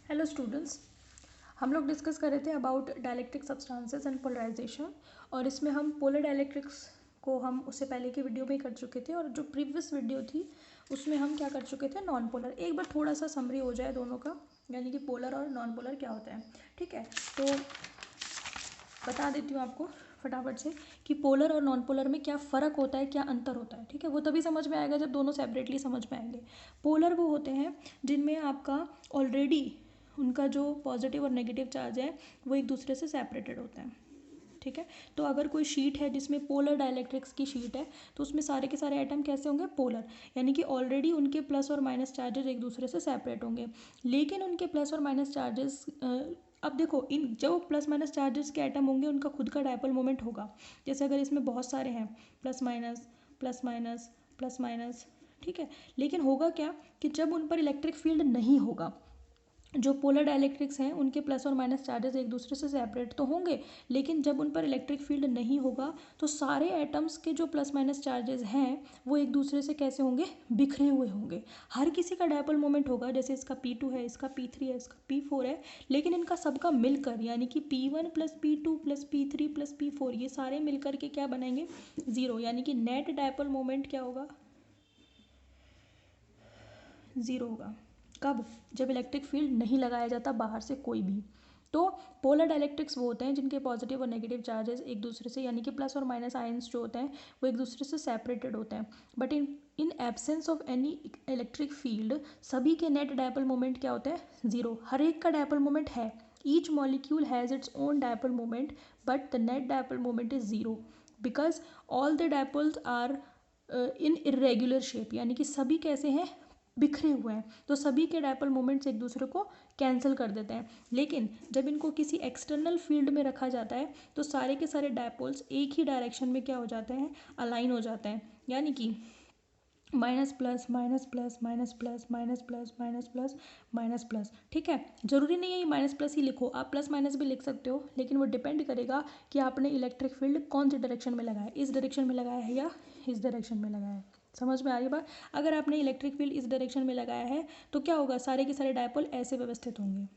Hello students, हम लोग discuss कर रहे थे about dielectric substances and polarization. और इसमें हम पोलर डाइलेक्ट्रिक्स को हम उससे पहले की वीडियो में ही कर चुके थे, और जो प्रीवियस वीडियो थी उसमें हम क्या कर चुके थे, नॉन पोलर। एक बार थोड़ा सा समरी हो जाए दोनों का, यानी कि पोलर और नॉन पोलर क्या होता है। ठीक है, तो बता देती हूँ आपको फटाफट से कि पोलर और नॉन पोलर में क्या फ़र्क होता है, क्या अंतर होता है। ठीक है, वो तभी समझ में आएगा जब दोनों सेपरेटली समझ में आएंगे। पोलर वो होते हैं जिनमें आपका ऑलरेडी उनका जो पॉजिटिव और नेगेटिव चार्ज है वो एक दूसरे से सेपरेटेड होता है। ठीक है, तो अगर कोई शीट है जिसमें पोलर डाइलेक्ट्रिक्स की शीट है तो उसमें सारे के सारे एटम कैसे होंगे, पोलर, यानी कि ऑलरेडी उनके प्लस और माइनस चार्जेस एक दूसरे से सेपरेट होंगे। लेकिन उनके प्लस और माइनस चार्जेस, अब देखो, इन जो प्लस माइनस चार्जेस के एटम होंगे उनका खुद का डायपोल मोमेंट होगा। जैसे अगर इसमें बहुत सारे हैं plus minus plus minus plus minus, ठीक है, लेकिन होगा क्या कि जब उन पर इलेक्ट्रिक फील्ड नहीं होगा, जो पोलर डाइलेक्ट्रिक्स हैं उनके प्लस और माइनस चार्जेस एक दूसरे से सेपरेट तो होंगे, लेकिन जब उन पर इलेक्ट्रिक फील्ड नहीं होगा तो सारे एटम्स के जो प्लस माइनस चार्जेस हैं वो एक दूसरे से कैसे होंगे, बिखरे हुए होंगे। हर किसी का डायपोल मोमेंट होगा, जैसे इसका P2 है, इसका P3 है, इसका P4 है, लेकिन इनका सबका मिलकर यानी कि P1 plus P2 plus P3 plus P4 ये सारे मिलकर के क्या बनाएंगे, ज़ीरो, यानी कि नेट डायपोल मोमेंट क्या होगा, ज़ीरो होगा। कब, जब इलेक्ट्रिक फील्ड नहीं लगाया जाता बाहर से कोई भी। तो पोलर डाइलेक्ट्रिक्स वो होते हैं जिनके पॉजिटिव और नेगेटिव चार्जेस एक दूसरे से, यानी कि प्लस और माइनस आयंस जो होते हैं वो एक दूसरे से सेपरेटेड होते हैं। But in absence of any electric field सभी के नेट डायपोल मोमेंट क्या होते हैं, ज़ीरो। हर एक का डायपोल मोमेंट है, each molecule has its own dipole moment, but the net dipole moment is zero because all the dipoles are in irregular shape, यानी कि सभी कैसे हैं, बिखरे हुए हैं। तो सभी के डायपोल मोमेंट्स एक दूसरे को कैंसिल कर देते हैं। लेकिन जब इनको किसी एक्सटर्नल फील्ड में रखा जाता है तो सारे के सारे डायपोल्स एक ही डायरेक्शन में क्या हो जाते हैं, अलाइन हो जाते हैं, यानी कि minus plus minus plus minus plus minus plus minus plus minus plus. ठीक है, जरूरी नहीं है ये माइनस प्लस ही लिखो, आप प्लस माइनस भी लिख सकते हो, लेकिन वो डिपेंड करेगा कि आपने इलेक्ट्रिक फील्ड कौन सी डायरेक्शन में लगाया है, इस डायरेक्शन में लगाया है या इस डायरेक्शन में लगाया है। समझ में आ रही बात। अगर आपने इलेक्ट्रिक फील्ड इस डायरेक्शन में लगाया है तो क्या होगा, सारे के सारे डायपोल ऐसे व्यवस्थित होंगे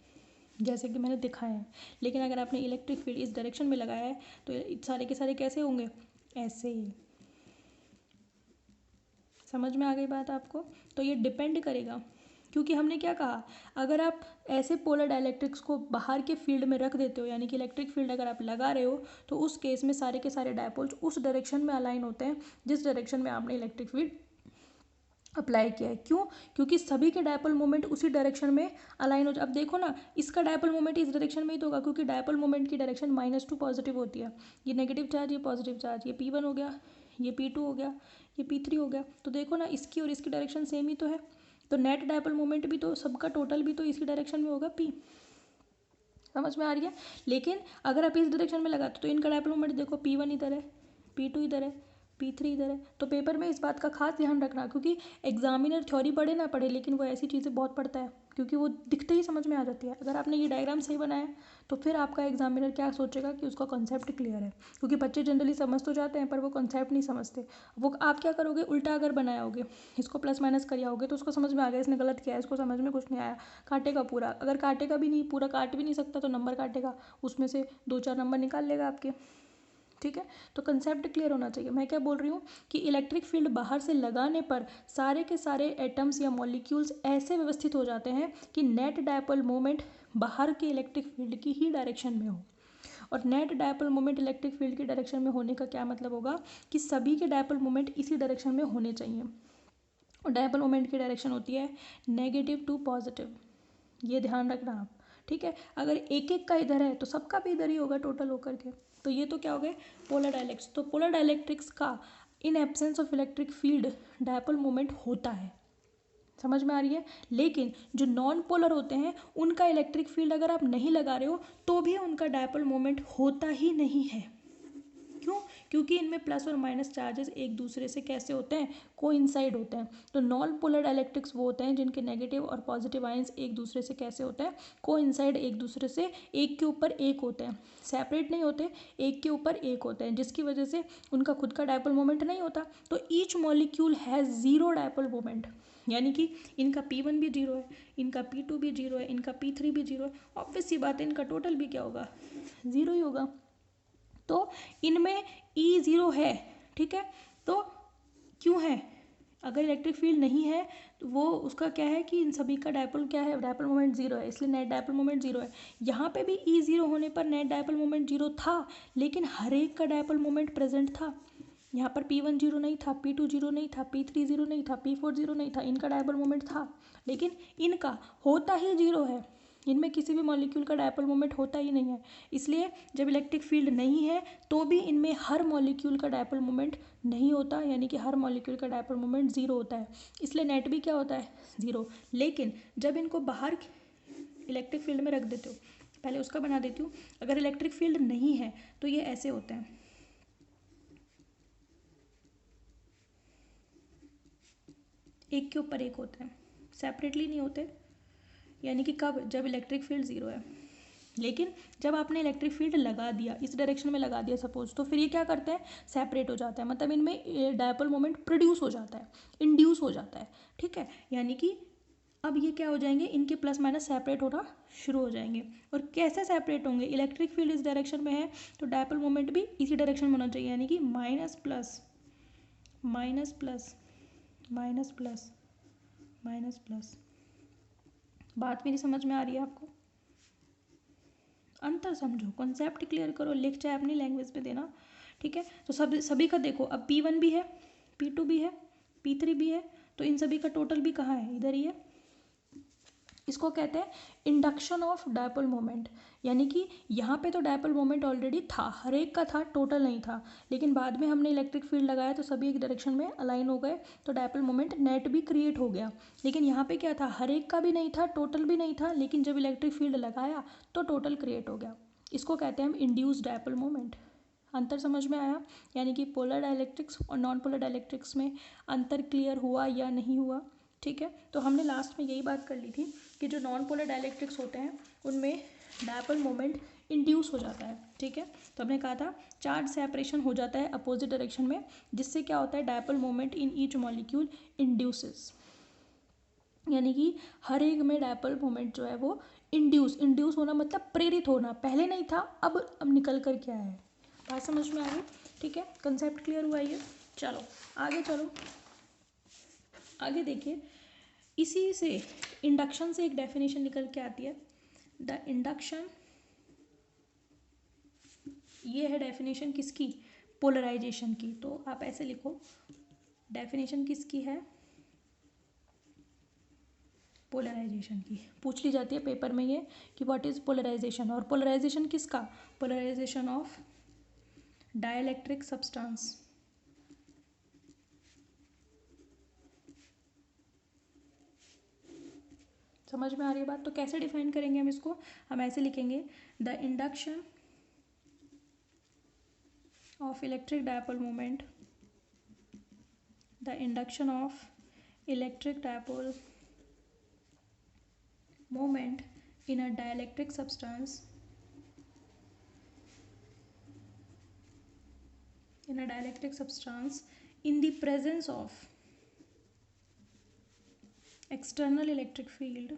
जैसे कि मैंने दिखाया है। लेकिन अगर आपने इलेक्ट्रिक फील्ड इस डायरेक्शन में लगाया है तो सारे के सारे कैसे होंगे, ऐसे ही। समझ में आ गई बात आपको। तो ये डिपेंड करेगा, क्योंकि हमने क्या कहा, अगर आप ऐसे पोलर डाइलेक्ट्रिक्स को बाहर के फील्ड में रख देते हो, यानी कि इलेक्ट्रिक फील्ड अगर आप लगा रहे हो तो उस केस में सारे के सारे डायपोल्स उस डायरेक्शन में अलाइन होते हैं जिस डायरेक्शन में आपने इलेक्ट्रिक फील्ड अप्लाई किया है। क्यों, क्योंकि सभी के डायपोल मोमेंट उसी डायरेक्शन में अलाइन हो जाए। अब देखो ना, इसका डायपोल मोमेंट इस डायरेक्शन में ही तो होगा, क्योंकि डायपोल मोमेंट की डायरेक्शन -2 पॉजिटिव होती है। ये नेगेटिव चार्ज, ये पॉजिटिव चार्ज, ये P1 हो गया, ये P2 हो गया, ये P3 हो गया। तो देखो ना, इसकी और इसकी डायरेक्शन सेम ही तो है, तो नेट डायपोल मोमेंट भी तो सबका टोटल भी तो इसी डायरेक्शन में होगा, P। समझ में आ रही है। लेकिन अगर आप इस डायरेक्शन में लगाते तो इनका डायपोल मोमेंट देखो, P1 इधर है, P2 इधर है, P3 इधर है। तो पेपर में इस बात का खास ध्यान रखना, क्योंकि एग्जामिनर थ्योरी पढ़े ना पढ़े लेकिन वो ऐसी चीज़ें बहुत पढ़ता है, क्योंकि वो दिखते ही समझ में आ जाती है। अगर आपने ये डायग्राम सही बनाया तो फिर आपका एग्जामिनर क्या सोचेगा कि उसका कॉन्सेप्ट क्लियर है, क्योंकि बच्चे जनरली समझ तो जाते हैं पर वो कॉन्सेप्ट नहीं समझते। वो आप क्या करोगे, उल्टा अगर बनाया होगे, इसको प्लस माइनस करिया होगे तो उसको समझ में आ गया इसने गलत किया है, इसको समझ में कुछ नहीं आया, काटेगा पूरा। अगर काटेगा भी नहीं, पूरा काट भी नहीं सकता तो नंबर काटेगा, उसमें से 2-4 नंबर निकाल लेगा आपके। ठीक है, तो कंसेप्ट क्लियर होना चाहिए। मैं क्या बोल रही हूँ कि इलेक्ट्रिक फील्ड बाहर से लगाने पर सारे के सारे एटम्स या मॉलिक्यूल्स ऐसे व्यवस्थित हो जाते हैं कि नेट डायपोल मोमेंट बाहर के इलेक्ट्रिक फील्ड की ही डायरेक्शन में हो। और net dipole moment electric field की डायरेक्शन में होने का क्या मतलब होगा कि सभी के डायपोल मोमेंट इसी डायरेक्शन में होने चाहिए। और डायपोल मोमेंट की डायरेक्शन होती है नेगेटिव टू पॉजिटिव, ये ध्यान रखना आप। ठीक है, अगर एक एक का इधर है तो सबका भी इधर ही होगा टोटल होकर के। तो ये तो क्या हो गए, पोलर डाइलेक्ट्रिक्स। तो पोलर डाइलेक्ट्रिक्स का in absence of electric field dipole moment होता है। समझ में आ रही है। लेकिन जो नॉन पोलर होते हैं उनका इलेक्ट्रिक फील्ड अगर आप नहीं लगा रहे हो तो भी उनका डायपोल मोमेंट होता ही नहीं है। क्यों, क्योंकि इनमें प्लस और माइनस चार्जेस एक दूसरे से कैसे होते हैं, कोइंसाइड होते हैं। तो नॉन पोलर डाइलेक्ट्रिक्स वो होते हैं जिनके नेगेटिव और पॉजिटिव आयंस एक दूसरे से कैसे होते हैं, कोइंसाइड, एक दूसरे से एक के ऊपर एक होते हैं, सेपरेट नहीं होते, एक के ऊपर एक होते हैं, जिसकी वजह से उनका खुद का डायपोल मोमेंट नहीं होता। तो each molecule has zero dipole moment, यानी कि इनका P1 भी जीरो है, इनका P2 भी जीरो है, इनका P3 भी जीरो है। ऑब्वियस सी बात है, इनका टोटल भी क्या होगा, ज़ीरो ही होगा। तो इनमें E ज़ीरो है, ठीक है। तो क्यों है, अगर इलेक्ट्रिक फील्ड नहीं है तो वो उसका क्या है कि इन सभी का डायपोल क्या है, डायपोल मोमेंट जीरो है, इसलिए नेट डायपोल मोमेंट जीरो है। यहाँ पे भी E ज़ीरो होने पर नेट डायपोल मोमेंट जीरो था, लेकिन हर एक का डायपोल मोमेंट प्रेजेंट था। यहाँ पर P1 जीरो नहीं था, P2 जीरो नहीं था, P3 जीरो नहीं था, P4 जीरो नहीं था, इनका डायपोल मोमेंट था, लेकिन इनका होता ही जीरो है। इनमें किसी भी मॉलिक्यूल का डायपोल मोमेंट होता ही नहीं है। इसलिए जब इलेक्ट्रिक फील्ड नहीं है तो भी इनमें हर मॉलिक्यूल का डायपोल मोमेंट नहीं होता, यानी कि हर मॉलिक्यूल का डायपोल मोमेंट ज़ीरो होता है, इसलिए नेट भी क्या होता है, ज़ीरो। लेकिन जब इनको बाहर इलेक्ट्रिक फील्ड में रख देते हो, पहले उसका बना देती हूँ, अगर इलेक्ट्रिक फील्ड नहीं है तो ये ऐसे होते हैं, एक के ऊपर एक होते हैं, सेपरेटली नहीं होते। यानी कि कब, जब इलेक्ट्रिक फील्ड ज़ीरो है। लेकिन जब आपने इलेक्ट्रिक फील्ड लगा दिया, इस डायरेक्शन में लगा दिया सपोज, तो फिर ये क्या करते हैं, सेपरेट हो जाता है, मतलब इनमें डायपोल मोमेंट प्रोड्यूस हो जाता है, इंड्यूस हो जाता है, ठीक है। यानी कि अब ये क्या हो जाएंगे, इनके प्लस माइनस सेपरेट होना शुरू हो जाएंगे। और कैसे सेपरेट होंगे, इलेक्ट्रिक फील्ड इस डायरेक्शन में है तो डायपोल मोमेंट भी इसी डायरेक्शन में होना चाहिए, यानी कि minus plus minus plus minus plus minus plus. बात मेरी समझ में आ रही है आपको, अंतर समझो, कॉन्सेप्ट क्लियर करो, लिख चाहे अपनी लैंग्वेज में देना, ठीक है। तो सभी का देखो, अब P1 भी है, P2 भी है, P3 भी है, तो इन सभी का टोटल भी कहाँ है, इधर ही है। इसको कहते हैं इंडक्शन ऑफ डायपोल मोमेंट, यानी कि यहाँ पे तो डायपोल मोमेंट ऑलरेडी था, हर एक का था, टोटल नहीं था, लेकिन बाद में हमने इलेक्ट्रिक फील्ड लगाया तो सभी एक डायरेक्शन में अलाइन हो गए, तो डायपोल मोमेंट नेट भी क्रिएट हो गया। लेकिन यहाँ पे क्या था, हर एक का भी नहीं था, टोटल भी नहीं था, लेकिन जब इलेक्ट्रिक फील्ड लगाया तो टोटल क्रिएट हो गया। इसको कहते हैं हम इंड्यूस डायपोल मोमेंट। अंतर समझ में आया, यानी कि पोलर डाइलेक्ट्रिक्स और नॉन पोलर डाइलेक्ट्रिक्स में अंतर क्लियर हुआ या नहीं हुआ, ठीक है। तो हमने लास्ट में यही बात कर ली थी कि जो नॉन पोलर डाइलेक्ट्रिक्स होते हैं उनमें डायपोल मोमेंट इंड्यूस हो जाता है, ठीक है। तो हमने कहा था चार्ज सेपरेशन हो जाता है अपोजिट डायरेक्शन में, जिससे क्या होता है, dipole moment in each molecule induces, यानी कि हर एक में डायपोल मोमेंट जो है वो इंड्यूस होना, मतलब प्रेरित होना, पहले नहीं था अब निकल कर क्या है। बात समझ में आ गई, ठीक है, कंसेप्ट क्लियर हुआ ये। चलो आगे चलो, आगे देखिए, इसी से इंडक्शन से एक डेफिनेशन निकल के आती है, द इंडक्शन, ये है डेफिनेशन किसकी, पोलराइजेशन की। तो आप ऐसे लिखो, डेफिनेशन किसकी है, पोलराइजेशन की। पूछ ली जाती है पेपर में ये कि व्हाट इज पोलराइजेशन, और पोलराइजेशन किसका, पोलराइजेशन ऑफ डाइलेक्ट्रिक सब्सटेंस। समझ में आ रही है बात। तो कैसे डिफाइन करेंगे हम इसको, हम ऐसे लिखेंगे, the induction of electric dipole moment, the induction of electric dipole moment in a dielectric substance, in a dielectric substance in the presence of external electric field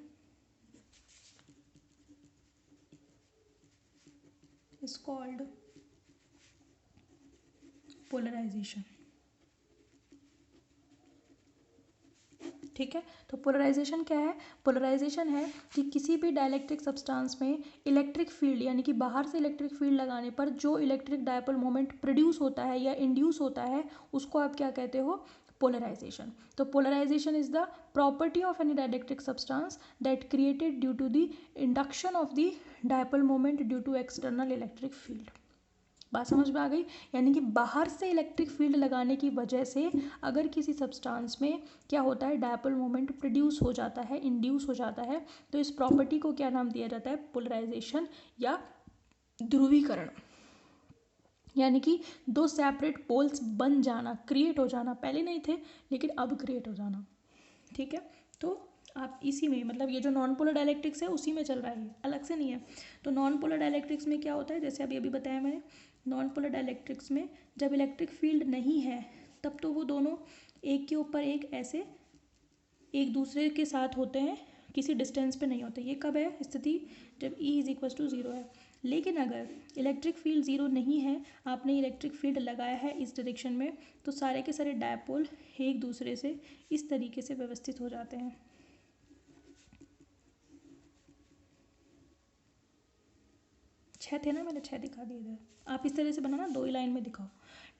is called polarization, ठीक है। तो polarisation क्या है, polarisation है कि किसी भी dielectric substance में इलेक्ट्रिक फील्ड, यानी कि बाहर से इलेक्ट्रिक फील्ड लगाने पर जो इलेक्ट्रिक डायपोल मोमेंट प्रोड्यूस होता है या इंड्यूस होता है, उसको आप क्या कहते हो, पोलराइजेशन। तो polarization is the property of any dielectric substance that created due to the induction of the dipole moment due to external electric field. बात समझ में आ गई, यानी कि बाहर से इलेक्ट्रिक फील्ड लगाने की वजह से अगर किसी सब्सटेंस में क्या होता है, डायपोल मोमेंट प्रोड्यूस हो जाता है, इंड्यूस हो जाता है, तो इस प्रॉपर्टी को क्या नाम दिया जाता है, पोलराइजेशन या ध्रुवीकरण। यानी कि दो सेपरेट पोल्स बन जाना, क्रिएट हो जाना, पहले नहीं थे लेकिन अब क्रिएट हो जाना। ठीक है, तो आप इसी में मतलब ये जो नॉन पोलर डायलैक्ट्रिक्स है उसी में चल रहा है, ये अलग से नहीं है। तो नॉन पोलर डायलैक्ट्रिक्स में क्या होता है, जैसे अभी बताया मैंने, नॉन पोलर डायलैक्ट्रिक्स में जब इलेक्ट्रिक फील्ड नहीं है तब तो वो दोनों एक के ऊपर एक ऐसे एक दूसरे के साथ होते हैं, किसी डिस्टेंस पे नहीं होते। ये कब है स्थिति, जब E is equal to zero है। लेकिन अगर इलेक्ट्रिक फील्ड ज़ीरो नहीं है, आपने इलेक्ट्रिक फील्ड लगाया है इस डायरेक्शन में, तो सारे के सारे डायपोल एक दूसरे से इस तरीके से व्यवस्थित हो जाते हैं। छः थे ना, मैंने छः दिखा दिए इधर, आप इस तरह से बनाना, दो ही लाइन में दिखाओ।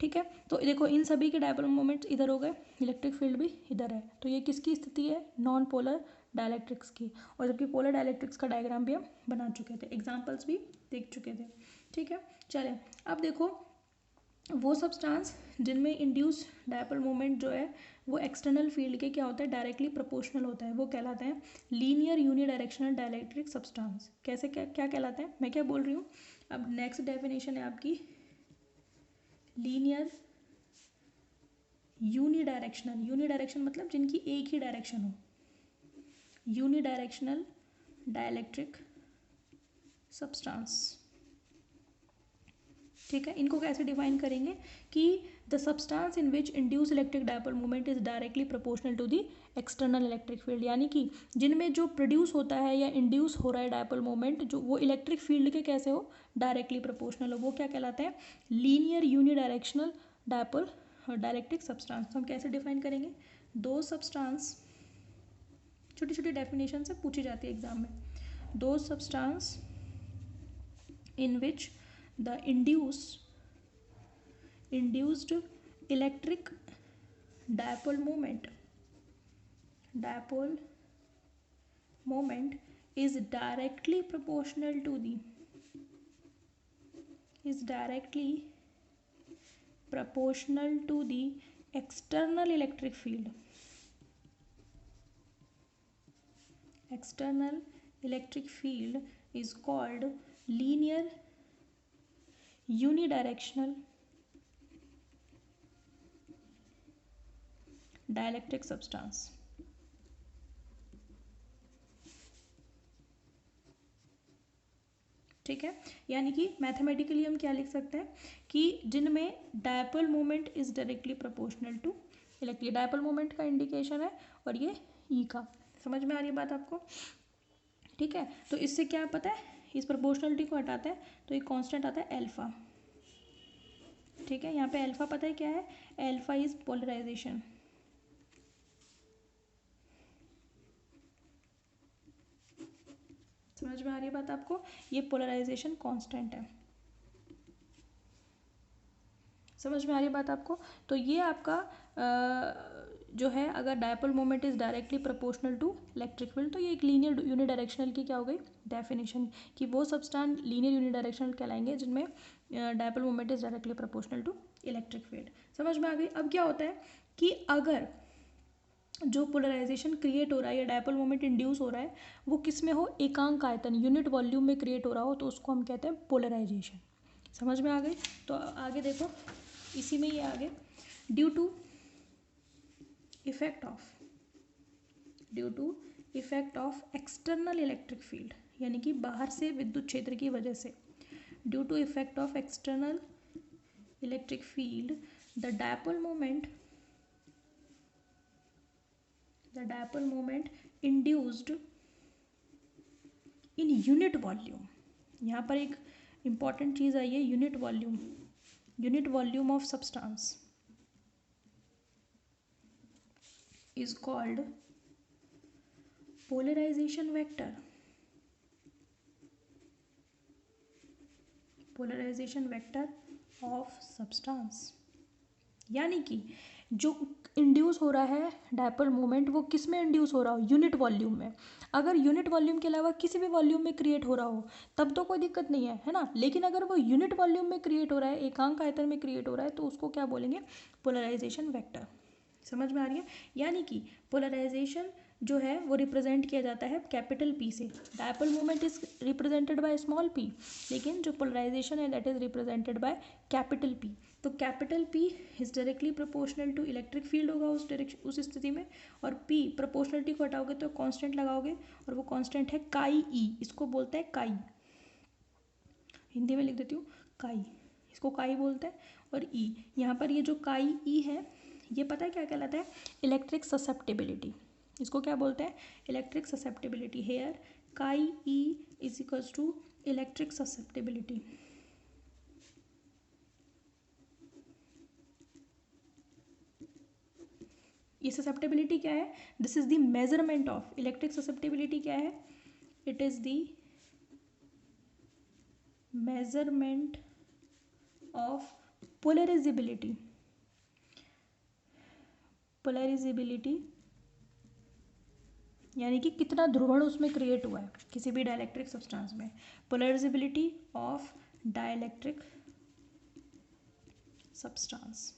ठीक है, तो देखो इन सभी के डायपोल मोमेंट्स इधर हो गए, इलेक्ट्रिक फील्ड भी इधर है, तो ये किसकी स्थिति है, नॉन पोलर डायलैक्ट्रिक्स की। और जबकि पोलर डायलैक्ट्रिक्स का डायग्राम भी हम बना चुके थे, एग्जाम्पल्स भी देख चुके थे। ठीक है, चलें अब देखो वो सब्सटेंस जिनमें इंड्यूस डायपोल मोमेंट जो है वो एक्सटर्नल फील्ड के क्या होता है, डायरेक्टली प्रोपोर्शनल होता है, वो कहलाते हैं लीनियर यूनिडायरेक्शनल डायलैक्ट्रिक सब्सटेंस। कैसे, क्या क्या कहलाते हैं, मैं क्या बोल रही हूँ। अब नेक्स्ट डेफिनेशन है आपकी लीनियर यूनिडायरेक्शनल, यूनिडायरेक्शन मतलब जिनकी एक ही डायरेक्शन हो, यूनिडायरेक्शनल डायलैक्ट्रिक सब्सटेंस। ठीक है, इनको कैसे डिफाइन करेंगे कि the substance in which induce electric dipole moment is directly proportional to the external electric field, यानी कि जिनमें जो प्रोड्यूस होता है या इंड्यूस हो रहा है डायपोल मोमेंट, जो वो इलेक्ट्रिक फील्ड के कैसे हो, डायरेक्टली प्रोपोर्शनल हो, वो क्या कहलाते हैं, linear unidirectional dipole dielectric substance. तो हम कैसे डिफाइन करेंगे, दो सब्सटेंस, छोटी छोटी डेफिनेशन से पूछी जाती है एग्जाम में, दो substance in which the induced electric dipole moment is directly proportional to the external electric field. External electric field is called linear unidirectional dielectric substance. ठीक है, यानी कि मैथमेटिकली हम क्या लिख सकते हैं कि जिनमें dipole moment is directly proportional to electric, dipole moment का इंडिकेशन है और ये ई का, समझ में आ रही है बात आपको। ठीक है, तो इससे क्या पता है, इस प्रोपोर्शनलिटी को हटाते हैं तो एक कांस्टेंट आता है अल्फा। ठीक है, यहाँ पे अल्फा पता है क्या है, अल्फा इज पोलराइजेशन। समझ में आ रही है बात आपको, ये पोलराइजेशन कांस्टेंट है, समझ में आ रही है बात आपको। तो ये आपका जो है, अगर dipole moment is directly proportional to electric field, तो ये एक लीनियर यूनिडायरेक्शनल की क्या हो गई डेफिनेशन, कि वो सब्सटेंस लीनियर यूनिडायरेक्शनल कहलाएंगे जिनमें dipole moment is directly proportional to electric field. समझ में आ गई। अब क्या होता है कि अगर जो पोलराइजेशन क्रिएट हो रहा है या डायपोल मोमेंट इंड्यूस हो रहा है वो किस में हो, एकांक आयतन यूनिट वॉल्यूम में क्रिएट हो रहा हो, तो उसको हम कहते हैं पोलराइजेशन। समझ में आ गई। तो आगे देखो, इसी में ये आगे due to effect of external electric field, यानी कि बाहर से विद्युत क्षेत्र की वजह से, due to effect of external electric field the dipole moment induced in unit volume. यहाँ पर एक इंपॉर्टेंट चीज़ आई है, unit volume of substance is called polarization vector of substance। यानी कि जो इंड्यूस हो रहा है डायपोल मोमेंट वो किस में इंड्यूस हो रहा हो, यूनिट वॉल्यूम में। अगर यूनिट वॉल्यूम के अलावा किसी भी वॉल्यूम में क्रिएट हो रहा हो तब तो कोई दिक्कत नहीं है ना, लेकिन अगर वो यूनिट वॉल्यूम में क्रिएट हो रहा है, एकांक आयतन में क्रिएट हो रहा है, तो उसको क्या बोलेंगे, पोलराइजेशन वेक्टर। समझ में आ रही है। यानी कि पोलराइजेशन जो है वो रिप्रेजेंट किया जाता है कैपिटल P से, dipole moment is represented by small p, लेकिन जो पोलराइजेशन है that is represented by capital P। तो capital P is directly proportional to electric field होगा उस स्थिति में, और P प्रोपोर्शनलिटी को हटाओगे तो कांस्टेंट लगाओगे, और वो कांस्टेंट है काई ई, इसको बोलते हैं काई, हिंदी में लिख देती हूँ काई, इसको काई बोलते हैं। और ई, यहाँ पर ये जो काई ई है ये पता है क्या कहलाता है, इलेक्ट्रिक ससेप्टेबिलिटी, इसको क्या बोलते हैं, electric susceptibility. Here chi e is equals to electric susceptibility. ये ससेप्टेबिलिटी क्या है, this is the measurement of, electric susceptibility क्या है, it is the measurement of polarizability, polarizability यानी कि कितना ध्रुवण उसमें क्रिएट हुआ है किसी भी डाइलेक्ट्रिक सब्सटेंस में, पोलराइजेबिलिटी ऑफ डाइलेक्ट्रिक सब्सटेंस,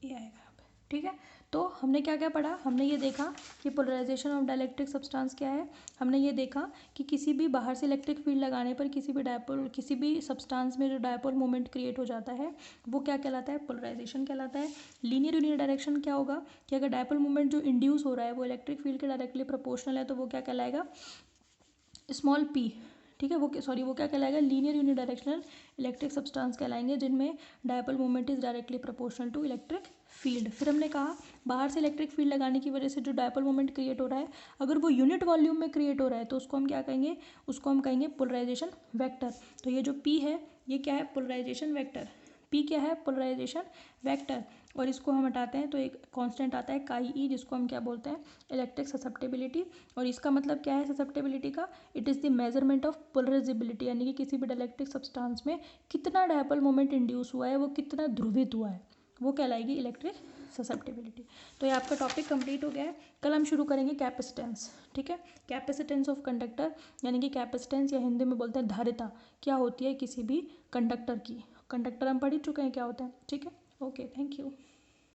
ये आएगा यहाँ पे, ठीक है। तो हमने क्या क्या पढ़ा, हमने ये देखा कि पोलराइजेशन ऑफ डाइलेक्ट्रिक सब्सटेंस क्या है, हमने ये देखा कि किसी भी बाहर से इलेक्ट्रिक फील्ड लगाने पर किसी भी डायपोल, किसी भी सब्सटेंस में जो डायपोल मोमेंट क्रिएट हो जाता है वो क्या कहलाता है, पोलराइजेशन कहलाता है। लीनियर यूनिडायरेक्शन क्या होगा कि अगर डायपोल मोमेंट जो इंड्यूस हो रहा है वो इलेक्ट्रिक फील्ड के डायरेक्टली प्रोपोर्शनल है तो वो क्या कहलाएगा, स्मॉल p, ठीक है, वो क्या कहलाएगा, लीनियर यूनिडायरेक्शनल इलेक्ट्रिक सब्सटेंस कहलाएंगे जिनमें dipole moment is directly proportional to electric field. फिर हमने कहा बाहर से इलेक्ट्रिक फील्ड लगाने की वजह से जो डायपोल मोमेंट क्रिएट हो रहा है अगर वो यूनिट वॉल्यूम में क्रिएट हो रहा है तो उसको हम क्या कहेंगे, उसको हम कहेंगे पोलराइजेशन वेक्टर। तो ये जो p है ये क्या है, पोलराइजेशन वेक्टर, p क्या है, पोलराइजेशन वेक्टर, और इसको हम हटाते हैं तो एक कांस्टेंट आता है काई ई जिसको हम क्या बोलते हैं, इलेक्ट्रिक ससेप्टेबिलिटी। और इसका मतलब क्या है ससेप्टेबिलिटी का, it is the measurement of polarisability, यानी कि किसी भी डाइलेक्ट्रिक सब्सटेंस में कितना डायपोल मोमेंट इंड्यूस हुआ है, वो कितना ध्रुवित हुआ है, वो कहलाएगी इलेक्ट्रिक ससेप्टेबिलिटी। तो ये आपका टॉपिक कंप्लीट हो गया है। कल हम शुरू करेंगे कैपेसिटेंस, ठीक है, कैपेसिटेंस ऑफ कंडक्टर, यानी कि कैपेसिटेंस या हिंदी में बोलते हैं धारिता क्या होती है किसी भी कंडक्टर की, कंडक्टर हम पढ़ ही चुके हैं क्या होता है, ठीक है। Okay, thank you.